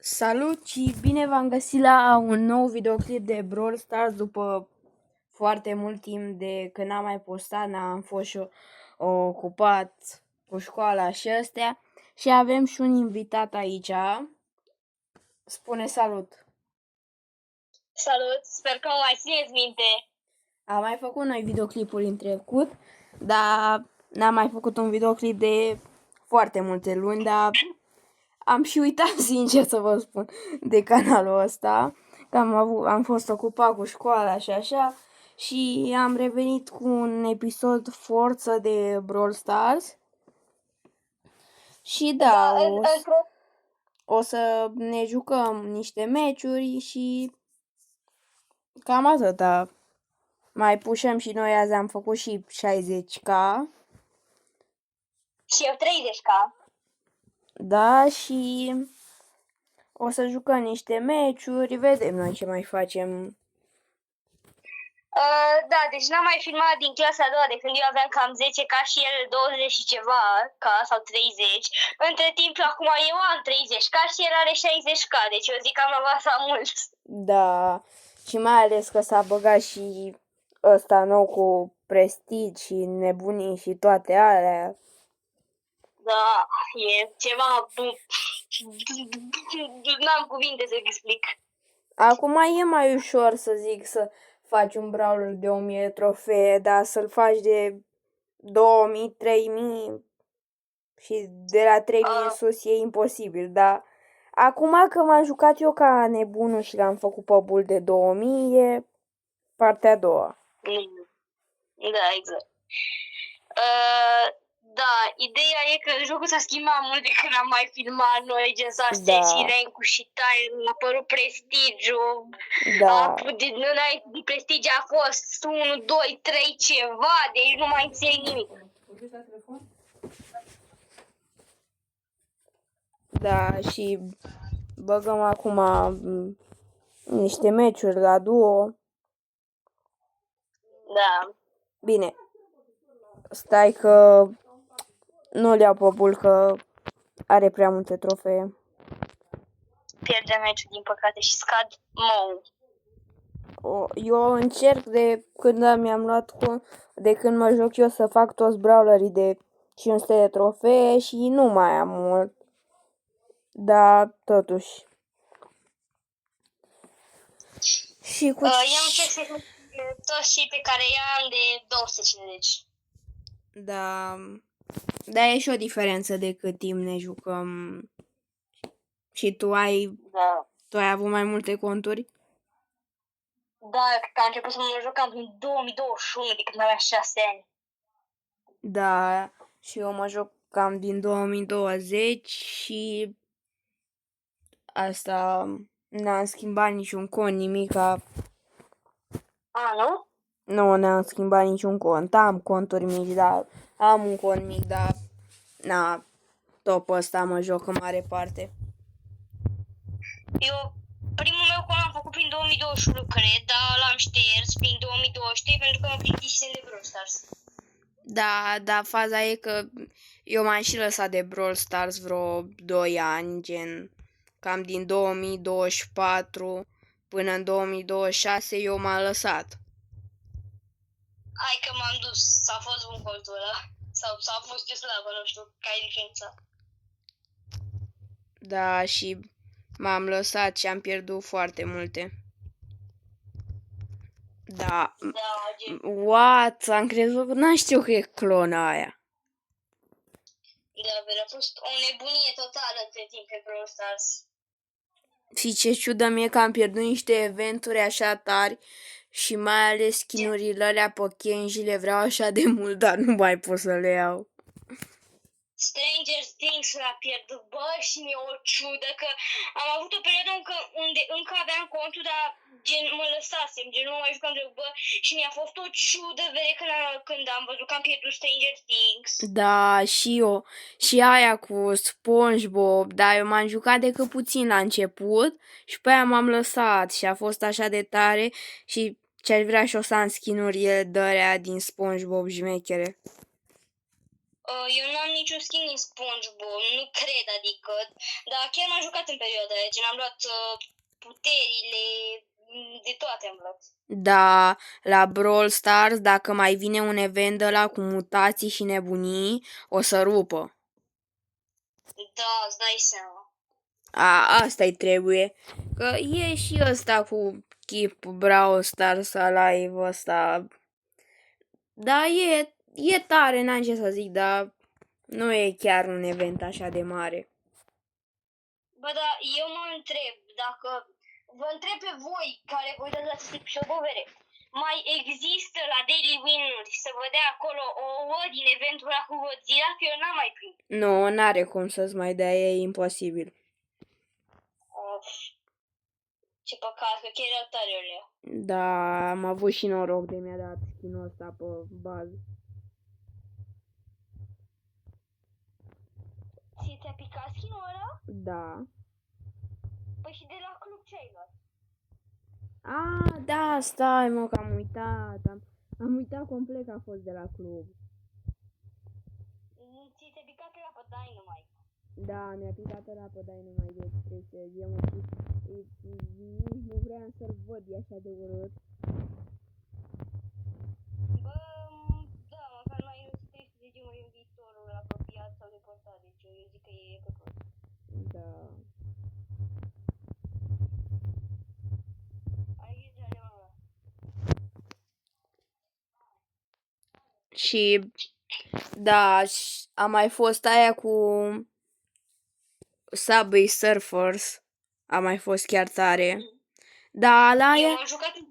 Salut și bine v-am găsit la un nou videoclip de Brawl Stars după foarte mult timp de când n-am mai postat, am fost și ocupat cu școala și astea și avem și un invitat aici. Spune salut! Salut, sper că mă mai țineți minte. Am mai făcut noi videoclipuri în trecut, dar n-am mai făcut un videoclip de foarte multe luni, dar am și uitat, sincer să vă spun, de canalul ăsta, că am fost ocupat cu școala și așa, și am revenit cu un episod forță de Brawl Stars. Și da, o să ne jucăm niște meciuri și cam atâta. Mai pușăm și noi azi, am făcut și 60k. Și eu 30k. Da, și o să jucăm niște meciuri, vedem noi ce mai facem. Da, deci n-am mai filmat din clasa a doua de când eu aveam cam 10 ca și el 20 și ceva ca sau 30. Între timp acum eu am 30 ca și el are 60 ca, deci eu zic că am avansat mult. Da, și mai ales că s-a băgat și ăsta nou cu Prestige și nebunii și toate alea. Da, e ceva... N-am cuvinte să explic. Acum e mai ușor să zic să faci un brawler de 1000 de trofee, dar să-l faci de 2000, 3000 și de la 3000 în sus e imposibil, dar acum că m-am jucat eu ca nebunul și l-am făcut pe bull de 2000, e partea a doua. Da, exact. Da, ideea e că jocul s-a schimbat mult de când am mai filmat noi, gen s-a șters și rank-ul și time, a apărut Prestige-ul. Da. Înainte de Prestige a fost 1, 2, 3 ceva, deci nu mai înțeleg nimic. Da, și băgăm acum niște meciuri la duo. Da. Bine, stai că nu-l iau pe bull că are prea multe trofee. Pierde meciul, din păcate, și scad Mou. Eu încerc de când mi-am luat de când mă joc eu să fac toți brawlerii de 500 de trofee și nu mai am mult. Dar totuși. Și cu eu încerc să toți cei pe care i-am de 250. Da. Dar e și o diferență de cât timp ne jucăm. Și tu ai avut mai multe conturi? Da, cred că am început să mă jucam în 2021, de când aveam 6 ani. Da, și eu mă joc cam din 2020 și asta n-am schimbat niciun cont, nimica. Nu? Nu ne-am schimbat niciun cont. Am conturi mici, dar am un cont mic, dar tot pe ăsta mă joc în mare parte. Eu primul meu cont l-am făcut prin 2021, cred, dar l-am șters prin 2023 pentru că mă plictisem de Brawl Stars. Da, faza e că eu m-am și lăsat de Brawl Stars vreo 2 ani, gen cam din 2024 până în 2026 eu m-am lăsat. Hai că m-am dus, s-a fost bun contul ăla. Sau s-a fost de slabă, nu știu, care e diferența. Da, și m-am lăsat și am pierdut foarte multe. Da. What? Am crezut că n-am știut că e clona aia. Da, a fost o nebunie totală între timp pe Brawl Stars. Și ce ciudă mie că am pierdut niște eventuri așa tari și mai ales skin-urile alea pe Kenji le vreau așa de mult, dar nu mai pot să le iau. Stranger Things l-a pierdut, bă, și mi-e o ciudă că am avut o perioadă unde încă aveam contul, dar gen mă lăsasem, gen nu mai jucam de bă, și mi-a fost o ciudă când am văzut că am pierdut Stranger Things. Da, și eu. Și aia cu SpongeBob, dar eu m-am jucat decât puțin la început și pe aia m-am lăsat și a fost așa de tare și ce-aș vrea și o să am skin-urile de-alea din SpongeBob jmechere. Eu n-am niciun skin din SpongeBob, nu cred, adică, dar chiar m-am jucat în perioada aia, gen am luat puterile, de toate am luat. Da, la Brawl Stars, dacă mai vine un event ăla cu mutații și nebunii, o să rupă. Da, îți dai seama. Asta-i trebuie. Că e și ăsta cu chip Brawl Stars Alive ăsta. Da, e tare, n-am ce să zic, dar nu e chiar un event așa de mare. Bă, da, eu mă întreb, dacă vă întreb pe voi care vă uitați la aceste șobovere, mai există la Daily Win-uri să vă dea acolo ouă din eventul ăla cu Godzilla, că eu n-am mai prins. Nu, n-are cum să-ți mai dea, e imposibil. Of, ce păcat, că chiar erau tare alea. Da, am avut și noroc de mi-a dat skin-ul ăsta pe bază. Ți-a picat skin-ul ăla? Da. Păi și de la club ce ai luat? Da, stai mă, că am uitat. Am uitat complet că a fost de la club. Ți-a picat la pe Dynamite. Da, mi-a picat ăla pe Dynamite de trece. Nu vreau să-l văd, e așa de urât. Bă, da, măcar mai nu să de gemuri în viitorul apropiat sau depărtat, deci eu zic că e păcat. Da. Ai grijă de ăla. Și, da, a mai fost aia cu Subway Surfers. A mai fost chiar tare. Da, la Eu aia... m-am jucat în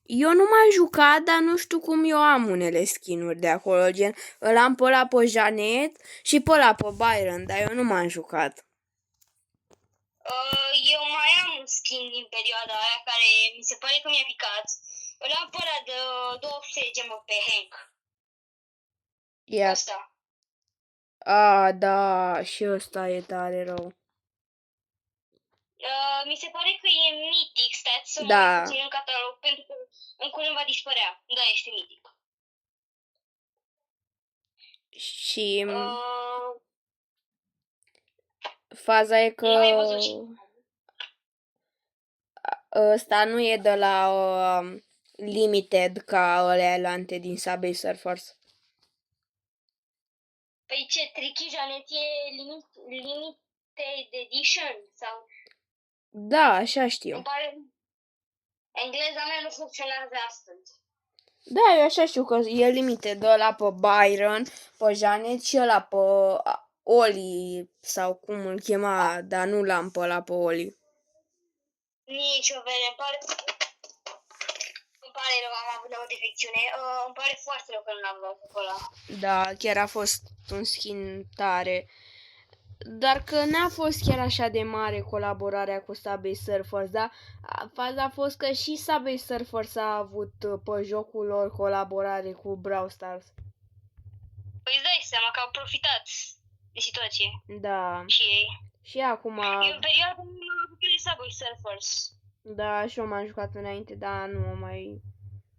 Eu nu m-am jucat, dar nu știu cum eu am unele skin-uri de acolo, gen, îl am pe ăla pe Janet și pe ăla pe Byron, dar eu nu m-am jucat. Eu mai am un skin din perioada aia care mi se pare că mi-a picat. Îl am pe ăla de 200 de gemuri pe Hank. Ia. Asta. Da, și ăsta e tare rău. Mi se pare că e mitic, stați să Da. mă puțin în catalog, pentru că în curând va dispărea. Da, este mitic. Și faza e că Nu ai văzut și... ăsta nu e de la Limited ca ălealante din Subway Surfers. Păi ce, Tricky Janet e limited edition? Sau... Da, așa știu. Îmi pare... Engleza mea nu funcționează astăzi. Da, eu așa știu că e Limited, ăla pe Byron, pe Janet și ăla pe Oli, sau cum îl chema, dar nu l-am pe ăla pe Oli. Nici o vere, îmi pare rău, am avut o defecțiune. Îmi pare foarte rău că nu l-am luat pe ăla. Da, chiar a fost un skin tare. Dar că n-a fost chiar așa de mare colaborarea cu Subway Surfers, da? Faza a fost că și Subway Surfers a avut pe jocul lor colaborare cu Brawl Stars. Păi îți dai seama că au profitat de situație. Da. Și ei. Și acum... Eu în perioada nu am avut de Subway Surfers. Da, și eu m-am jucat înainte, dar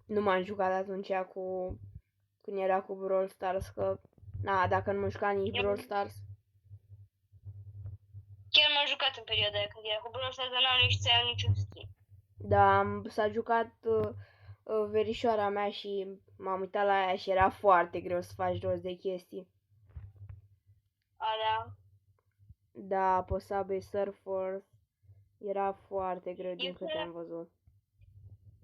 nu m-am jucat atunci când era cu Brawl Stars, că... dacă nu mă juca nici Brawl Stars. Chiar m-am jucat în perioada aia când era cu Brawl Stars, dar n-am reușit să iau niciun skin. Da, s-a jucat verișoara mea și m-am uitat la ea și era foarte greu să faci rost de chestii. Alea. Da, pe Subway Surfers era foarte greu din câte am văzut.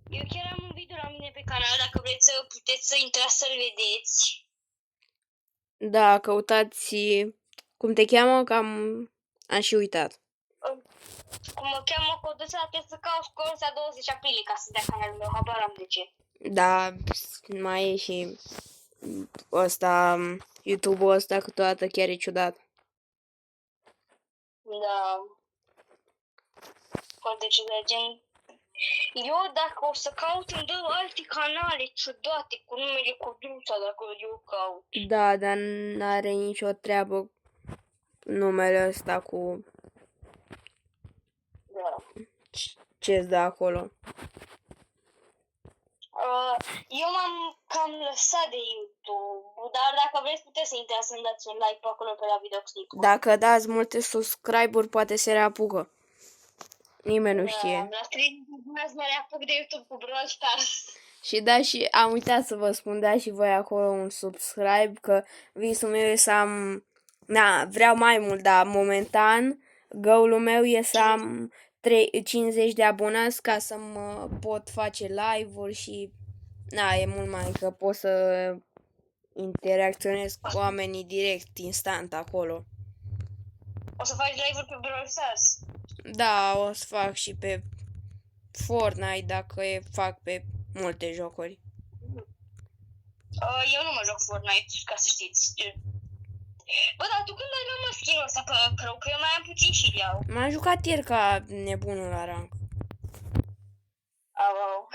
Eu chiar am un video la mine pe canal, dacă vreți să puteți să intrați să-l vedeți. Da, căutați cum te cheamă, că am și uitat. Cum mă cheamă Coduța, trebuie să caut Coduța 20 aprilie ca să dea canalul meu, habar am de ce. Da, mai e și ăsta, YouTube-ul ăsta câteodată chiar e ciudat. Da. Foarte ciudat, gen... Eu dacă o să caut îmi dau alte canale ciudate cu numele Coduța dacă eu caut. Da, dar n-are nicio treabă numele ăsta cu ce-ți dă acolo. Eu m-am cam lăsat de YouTube. dar dacă vreți puteți să intrați să-mi dați un like pe acolo pe la videoclip. Dacă dați multe subscribe-uri, poate se reapucă. Nimeni nu știe. La 3 să mă reapuc de YouTube cu Brawl Stars. Și da, și am uitat să vă spun, da și voi acolo un subscribe, că visul meu e să am... vreau mai mult, dar momentan goal-ul meu e să am 50 de abonați ca să mă pot face live-uri și... e mult mai că pot să interacționez cu oamenii direct, instant, acolo. O să faci live-uri pe Brawl Stars? Da, o să fac și pe Fortnite dacă fac pe multe jocuri. Eu nu mă joc Fortnite, ca să știți. Bă, dar tu când ai luat skin-ul ăsta pe Crow? Că eu mai am puțin și iau. M-am jucat ieri ca nebunul la rank. Au.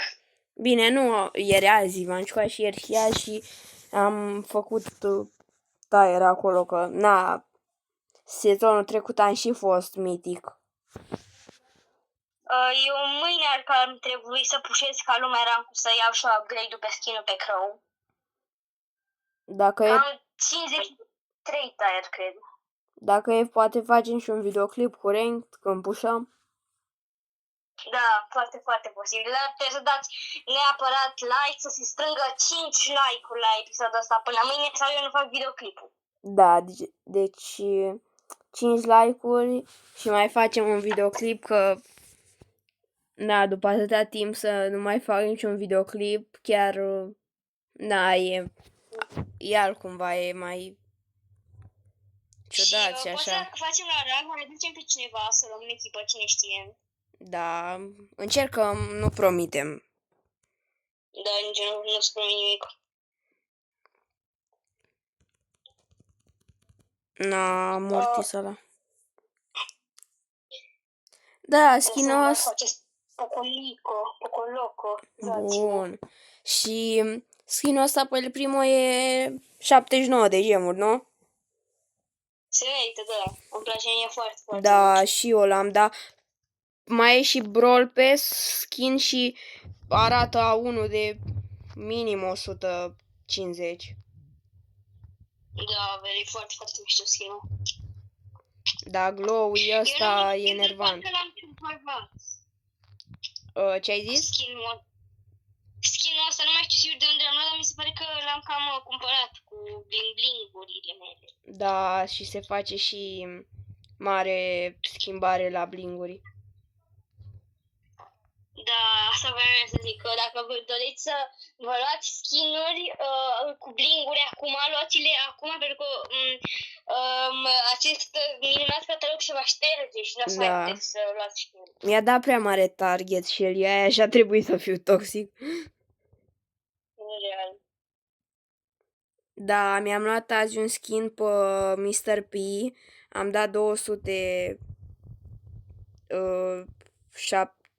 Bine, nu ieri, azi, m-am jucat și ieri și azi și am făcut tire acolo, că, sezonul trecut am și fost mitic. Eu mâine ar trebui să pușez ca lumea rank să iau și upgrade-ul pe skin-ul pe Crow. Dacă e, Am 53 tire, cred. dacă e, poate facem și un videoclip cu ranked când pușăm. Da, foarte, foarte posibil. Dar trebuie să dați neapărat like, să se strângă 5 like-uri la episodul ăsta până mâine sau eu nu fac videoclipul. Da, deci 5 like-uri și mai facem un videoclip, că după atâta timp să nu mai fac niciun videoclip, chiar e altcumva, e mai ciudat și poate așa. dacă facem la rank, mai ducem pe cineva să luăm în echipă, cine știe. Da, încercăm, nu promitem. Da, nici nu spun nimic. Mortis ăla. Da, skin-ul ăsta. Pocoloco. Bun. Și skin-ul ăsta pe primul e 79 de gemuri, nu? Se merită, da. Îmi place mie foarte, foarte Da, mult. și eu l-am, da. Mai e și Brawl Pass skin și arată a 1 de minim 150. Da, veri foarte, foarte mișto skin-ul. Da, glow-ul ăsta e enervant. Eu l-am cumpărat. Ce ai zis? Skin-ul ăsta, nu mai știu sigur de unde l-am luat, dar mi se pare că l-am cam cumpărat cu bling-bling-urile mele. Da, și se face și mare schimbare la blinguri. Da, asta vreau să zic, că dacă vă doriți să vă luați skin-uri cu bling-uri acum, luați-le acum, pentru că acest minunat catalog se va șterge și nu o să mai puteți să luați skin-uri. Mi-a dat prea mare target și el e așa, trebuie să fiu toxic. Real. Da, mi-am luat azi un skin pe Mr. P, am dat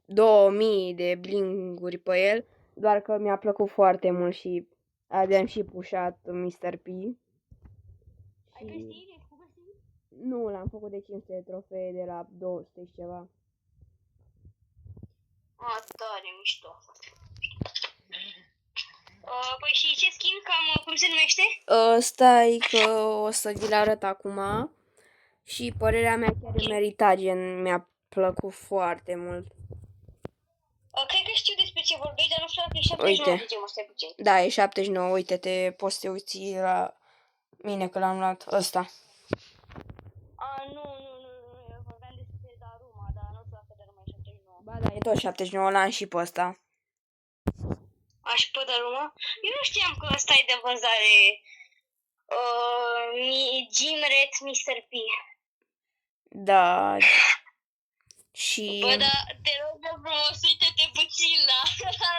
2000 de blinguri pe el, doar că mi-a plăcut foarte mult și azi am și pușat Mr. P. Ai găsit? Nu, l-am făcut de 500 de trofee de la 200 și ceva. Tare mișto. Păi și ce skin, cum se numește? Stai că o să vi-l arăt acum. Și părerea mea chiar e meritat, gen, mi-a plăcut foarte mult. Cred că știu despre ce vorbești, dar nu știu dacă e 79 de gemuri, stai puțin. Da, e 79, uite-te, poți să te uiți la mine că l-am luat ăsta. Nu, eu vorbeam despre Daruma, dar nu știu dacă Daruma e 79. Ba da, e tot 79, l-am și pe ăsta. Și pe Daruma? Eu nu știam că ăsta e de vânzare. Gimret Mr. P. Da. Și... Bă, da, te rog de frumos, uite-te puțin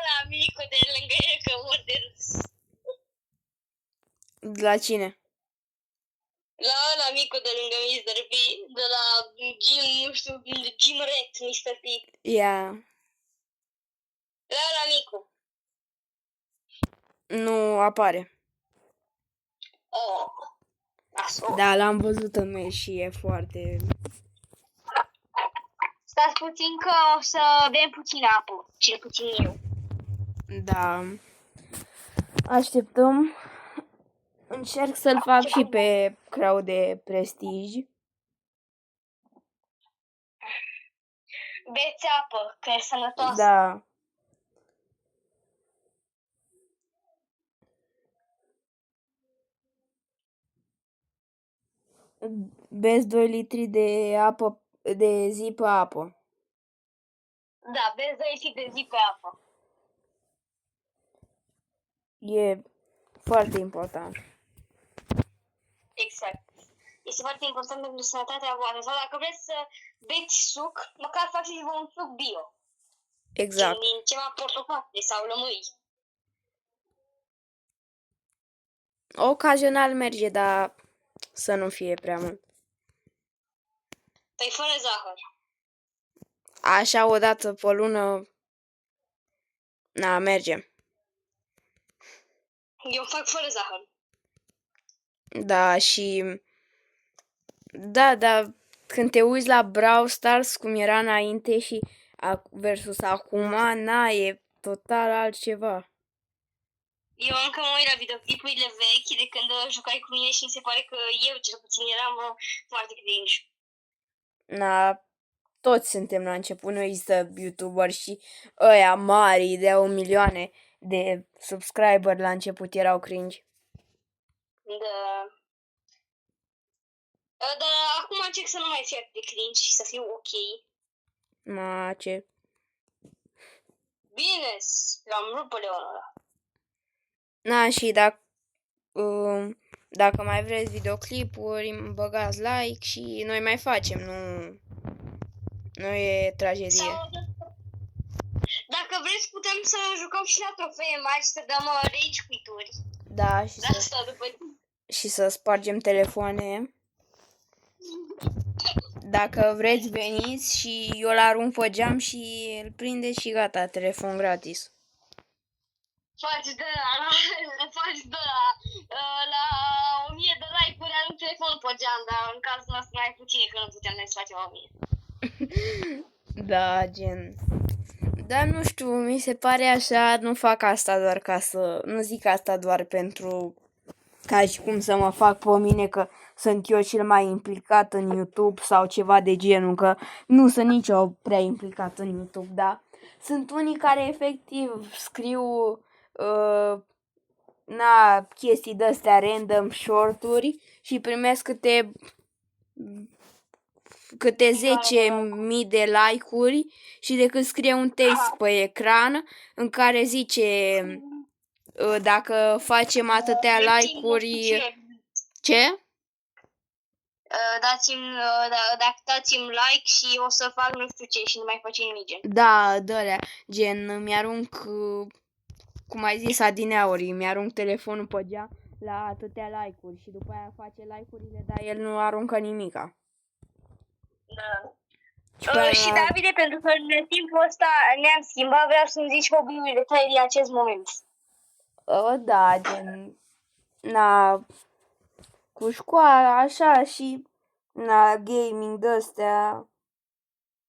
la micul de lângă el, că mor de râs. La cine? La micul de lângă Mr. P, de la Gimret Mr. P. Ia. La micul. Nu apare. Nasol. Da, l-am văzut în mail și e foarte... Stați puțin că o să bem puțin apă, cel puțin eu. Da. Așteptăm. Încerc să-l fac și pe Crau de Prestige. Beți apă, că e sănătoasă. Da. Beți 2 litri de apă, de zi pe apă. Da, beți 2 litri de zi pe apă. E foarte important. Exact. Este foarte important pentru sănătatea voastră. Sau dacă vreți să beți suc, măcar faceți-vă un suc bio. Exact. Din ceva portocale sau lămâi. Ocazional merge, dar să nu fie prea mult. Păi fără zahăr. Așa o dată pe lună, na, merge. Eu fac fără zahăr. Da, și... Da, dar când te uiți la Brawl Stars, cum era înainte și versus acum, na, e total altceva. Eu încă mă uit la videoclipurile vechi de când jucai cu mine și mi se pare că eu, cel puțin, eram foarte cringe. Na, toți suntem la început, nu există YouTuber și ăia mari de 1 milioane de subscriber la început erau cringe. Da. Dar acum încerc să nu mai fiu atât de cringe și să fiu ok. Ma, ce... Bine, l-am rupt pe Leonul ăla. Na, și dacă mai vreți videoclipuri, îmi băgați like și noi mai facem, nu e tragedie. Sau, dacă vreți, putem să jucăm și la trofee mari și să dăm rage quit-uri. Da, Și și să spargem telefoane. Dacă vreți, veniți și eu îl arunc pe geam și îl prinde și gata, telefon gratis. faci de la 1000 de like-uri arunc telefonul pe geam, dar în cazul nostru mai puține, că nu putem noi să facem 1000. Da, gen... Dar nu știu, mi se pare așa, nu fac asta doar nu zic asta doar pentru ca și cum să mă fac pe mine că sunt eu cel mai implicat în YouTube sau ceva de genul, că nu sunt nici eu prea implicat în YouTube, dar sunt unii care efectiv scriu chestii de-astea random, short-uri și primesc câte 10.000 de like-uri și decât scrie un text pe ecran în care zice dacă facem atâtea like-uri... Ce? Dacă dați-mi like și o să fac nu știu ce și nu mai face nimic gen. Da, dă-lea, gen, mi-arunc, cum ai zis adineauri, mi-arunc telefonul pe geam la atâtea like-uri și după aia face like-urile, dar el nu aruncă nimica. Da. Și Davide, pentru că în timpul ăsta ne-am schimbat, vreau să-mi zici hobby-urile tale din acest moment. Da, gen, cu școala, așa, și, gaming de-astea.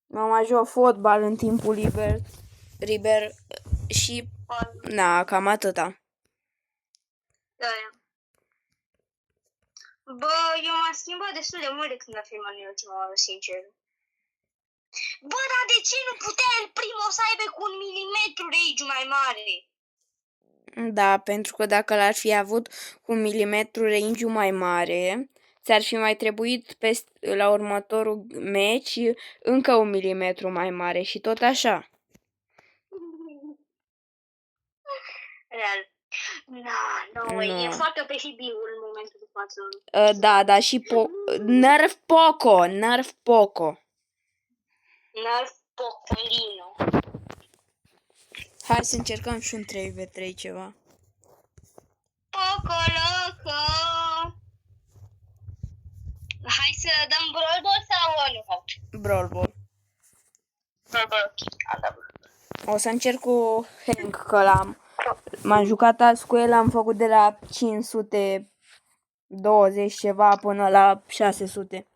Mă mai joc fotbal în timpul liber și, cam atâta. Da. Bă, eu m-am schimbat destul de mult de când am filmat în ultima oară, sincer. Bă, dar de ce nu putea el primul să aibă cu 1 milimetru range mai mare? Da, pentru că dacă l-ar fi avut cu 1 milimetru range mai mare, ți-ar fi mai trebuit la următorul meci încă 1 milimetru mai mare și tot așa. Real. Nu, e foarte pe hibiul în momentul de față. Da, și Nerf Poco. Nerf Pocolino. Hai să încercăm și un 3v3 ceva. Poco Loco. Hai să dăm Brawl Ball sau nu? Brawl Ball. Brawl Ball, ok. O să încerc cu Hank, că m-am jucat azi cu el, am făcut de la 520 ceva până la 600.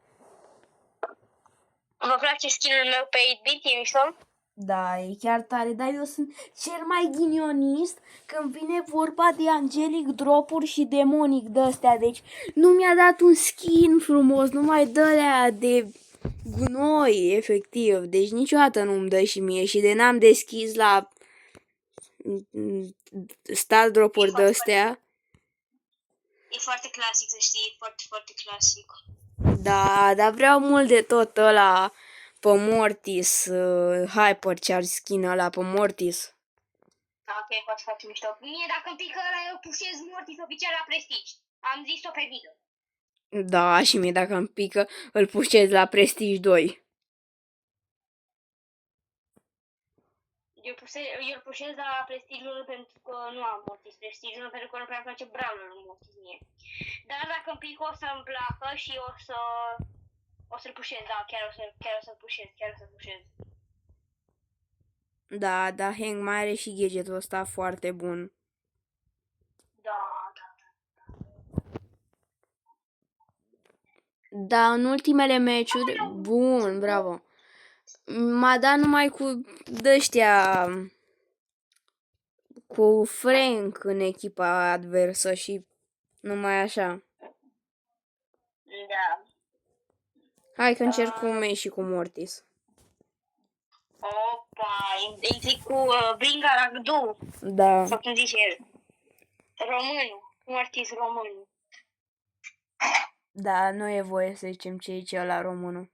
Vă place skin-ul meu pe 8-bit, e mișto? Da, e chiar tare, dar eu sunt cel mai ghinionist când vine vorba de angelic dropuri și demonic de-astea, deci nu mi-a dat un skin frumos, numai de-alea de gunoi, efectiv, deci niciodată nu-mi dă și mie și de n-am deschis la star dropuri de-astea. E foarte clasic, să știi, e foarte, foarte clasic. Da, dar vreau mult de tot ăla pe Mortis, Hypercharge skin ăla pe Mortis. Ok, poate face mișto. Mie dacă îmi pică ăla, eu pușez Mortis oficial la Prestige. Am zis-o pe video. Da, și mie dacă îmi pică, îl pușez la Prestige 2. Eu îl pușez la Prestige 1 pentru că nu am Mortis Prestige 1 pentru că nu prea îmi place Brawler-ul Mortis mie. Dar dacă îmi pică o să-mi placă și o să-l pușez, da, chiar o să-l pușez. Da, da, Hank mai are și gadgetul ăsta foarte bun. Da. Da, în ultimele meciuri, bun, bravo. M-a dat numai cu dăștia, cu Frank în echipa adversă și numai așa. Da. Hai că încerc un meci și cu Mortis. Opa, intri cu Bringa Ragdu, Da. sau cum zice el. Românul, Mortis românul. Da, nu e voie să zicem ce e ce la românul.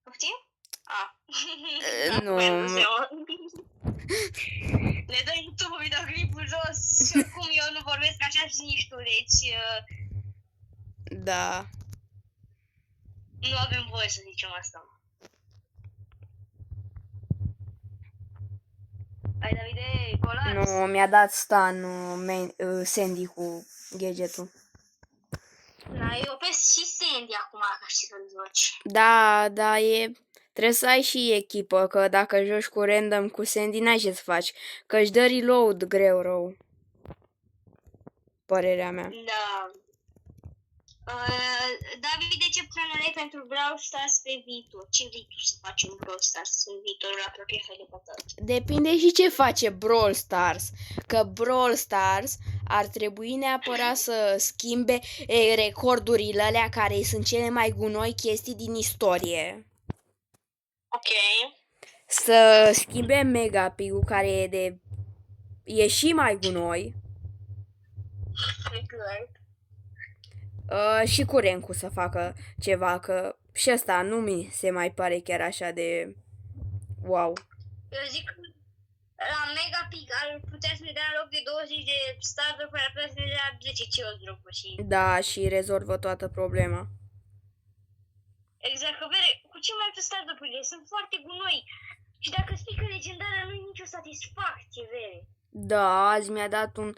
Poftim? A. Nu. Le dă YouTube videoclipul jos și oricum eu nu vorbesc așa și nici tu, deci Da. nu avem voie să zicem asta. Hai, Davide, colați? Nu, mi-a dat stun Sandy cu gadgetul. Da, eu pe și Sandy acum, ca știi să-l joci. Da, da, trebuie să ai și echipă, că dacă joci cu random cu Sandy n-ai ce să faci, că își dă reload greu rău. Părerea mea. Da. David, de ce planul ai pentru Brawl Stars pe viitor? Ce vrei tu să faci în Brawl Stars în viitorul apropiat de pătat? Depinde și ce face Brawl Stars, că Brawl Stars ar trebui neapărat să schimbe recordurile alea care sunt cele mai gunoi chestii din istorie. Ok. Să schimbe Megapig-ul care e și mai gunoi. Și cu Renku să facă ceva, că și ăsta nu mi se mai pare chiar așa de wow. Eu zic că la Megapig ar putea să ne dea în loc de 20 de star-uri, ar putea să ne dea 10 chill drop-uri și... Da, și rezolvă toată problema. Exact, că vede, cu ce mai fac star-urile? Sunt foarte gunoi. Și dacă spică legendară, nu e nicio satisfacție, vede. Da, azi mi-a dat un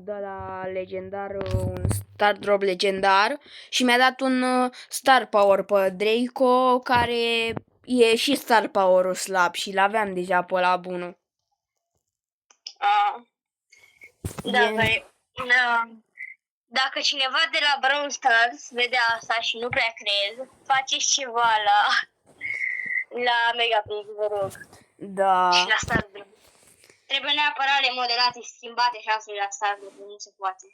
de la legendar, un star drop legendar și mi-a dat un star power pe Draco care e și star power-ul slab și l-aveam deja pe la bunul. Dacă cineva de la Brawl Stars vede asta și nu prea crezi, faceți ceva la Megapix, vă rog. Da. Și la Star Blue. Trebuie neapărat remodelate și schimbate șansele la Star Blue, nu se poate.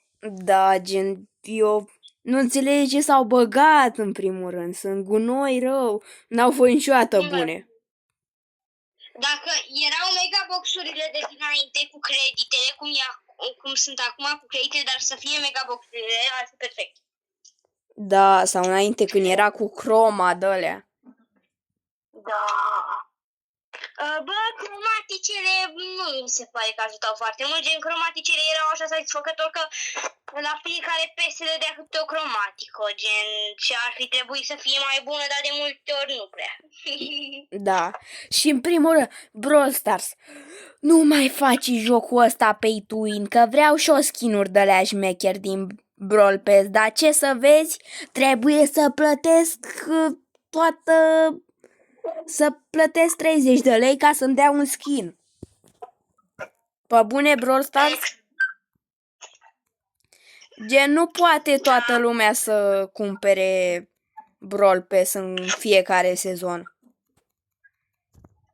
Da, gen, eu nu înțeleg ce s-au băgat în primul rând. Sunt gunoi rău, n-au fost niciodată bune. Dacă erau megaboxurile de dinainte cu creditele, cum sunt acum cu creditele, dar să fie megaboxurile, ar fi perfect. Da, sau înainte când era cu croma de-alea. Da. Bă, cromaticele nu mi se pare că ajutau foarte mult, gen cromaticele erau așa satisfăcător că la fiecare piesă le dea câte o cromatică, gen ce ar fi trebuit să fie mai bună, dar de multe ori nu prea. Da, și în primul rând, Brawl Stars, nu mai faci jocul ăsta pay to win, că vreau și o skin-uri de-alea șmecher din Brawl Pass, dar ce să vezi, trebuie să plătesc să plătesc 30 de lei ca să-mi dea un skin. Pe bune, Brawl Stars? Gen, nu poate toată lumea să cumpere Brawl Pass în fiecare sezon.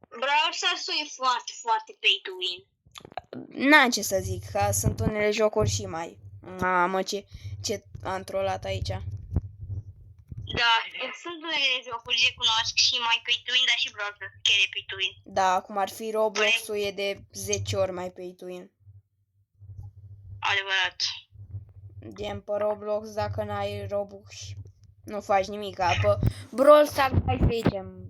Brawl Stars e foarte, foarte pay to win. N-am ce să zic, că sunt unele jocuri și mai... Mamă, ce am trolat aici. Da, sunt unele jocuri ce cunosc și mai pay to win, dar și Brawl Stars chiar e pay to win. Da, cum ar fi Roblox-ul, e de 10 ori mai pay to win. Adevărat. Gen, pe Roblox, dacă n-ai Robux, nu faci nimic. Pe Brawl Stars, hai să zicem.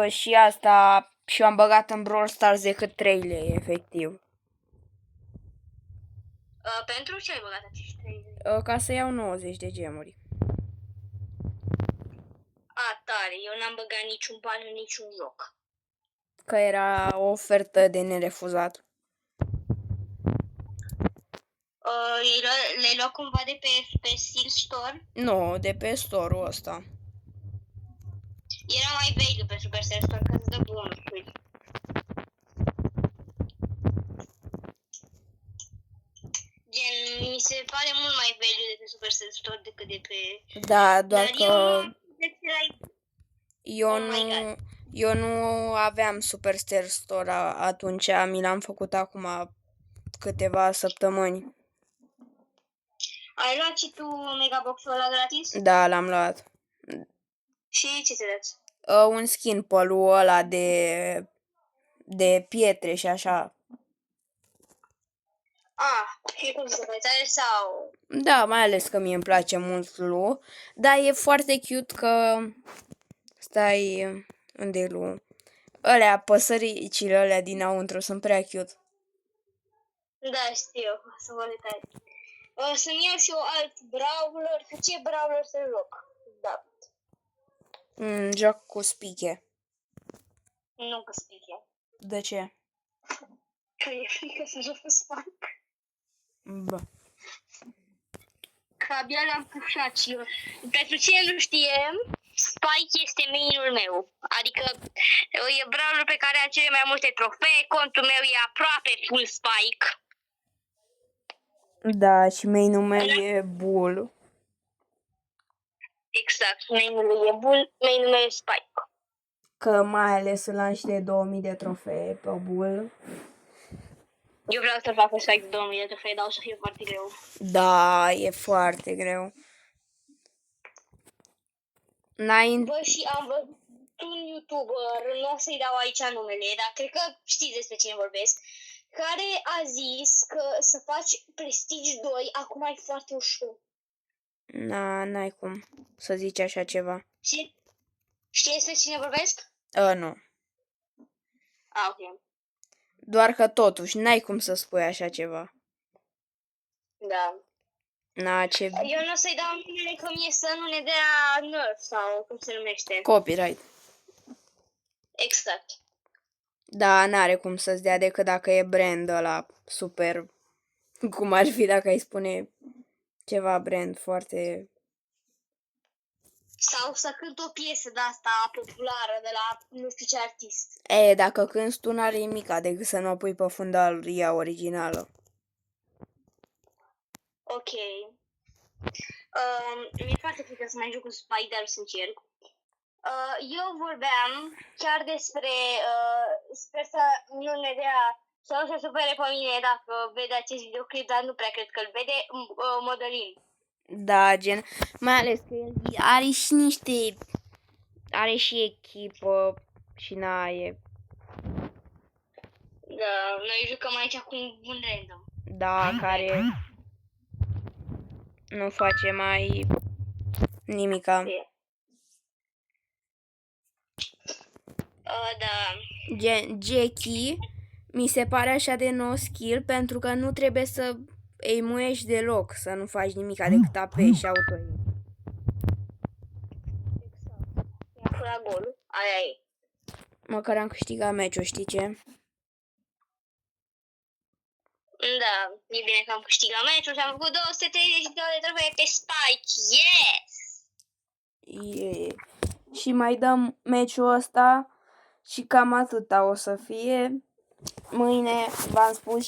Și asta, și am băgat în Brawl Stars decât 3 lei, efectiv. Pentru ce ai băgat acești 3 lei? Ca să iau 90 de gemuri. Tare, eu n-am băgat niciun ban în niciun joc. Că era o ofertă de nerefuzat. Le-ai luat cumva de pe Steel Store? Nu, de pe store-ul ăsta. Era mai vechi pe Supercell Store, că îți dă bonusuri. Gen, mi se pare mult mai value de pe Supercell Store decât de pe... Da, doar Dar că eu nu... eu nu aveam Supercell Store atunci, mi l-am făcut acum câteva săptămâni. Ai luat și tu Megabox-ul ăla gratis? Da, l-am luat. Și ce ți-a dat? Un skin pe ăla de pietre și așa. Și cum se face sau... Da, mai ales că mie îmi place mult Lu, dar e foarte cute că stai unde e Lu. Alea, păsăricile alea dinăuntru sunt prea cute. Da, știu, să vă detalii. Să-mi iau și eu alt brawler, cu ce brawler să joc? Da. Joc cu spiche. Nu cu spiche. De ce? Că e frică să joc cu Spike. Bă. Că abia l-am pușat și eu. Pentru cine nu știe, Spike este main-ul meu. Adică e brawler pe care are cele mai multe trofee, contul meu e aproape full Spike. Da, și main-ul meu e Bull. Exact, main-ul e Bull, main-ul meu e Spike. Că mai ales îl am și de 2000 de trofee pe Bull. Eu vreau să fac Spike de 2000 de trofee, dar o să fie foarte greu. Da, e foarte greu. Bă, și am văzut un YouTuber, nu o să-i dau aici numele, dar cred că știți despre cine vorbesc, care a zis că să faci Prestige 2 acum e foarte ușor. N-ai cum să zici așa ceva. Știi despre cine vorbesc? Nu. Ok. Doar că totuși n-ai cum să spui așa ceva. Da. Ce... Eu nu o să-i dau numele că mie să nu ne dea nerf sau cum se numește. Copyright. Exact. Da, n-are cum să-ți dea decât dacă e brand ăla super... Cum ar fi dacă ai spune ceva brand foarte... Sau să cânt o piesă de asta populară de la nu știu ce artist. Dacă cânti tu n-are nimica decât să nu o pui pe fundalia originală. Ok. Mi-e foarte frică să mai joc cu Spider, sincer. Eu vorbeam chiar despre, sper să nu ne dea, să nu se supere pe mine dacă vede acest videoclip, dar nu prea cred că îl vede, Modelin. Da, gen, mai ales că el are și niște, are și echipă și n-aie. Da, noi jucăm aici cu un random. Da, care nu face mai nimica. Da. Gen, Jackie mi se pare așa de no skill pentru că nu trebuie să îi muiești deloc, să nu faci nimica decât apeși auto. Exact. I-am furat golul. Aia e. Măcar am câștigat meciul, știi ce? Da, e bine că am câștigat meciul și am făcut 232 de trofee pe Spike. Yes! E... Și mai dăm meciul ăsta și cam atâta o să fie. Mâine, v-am spus,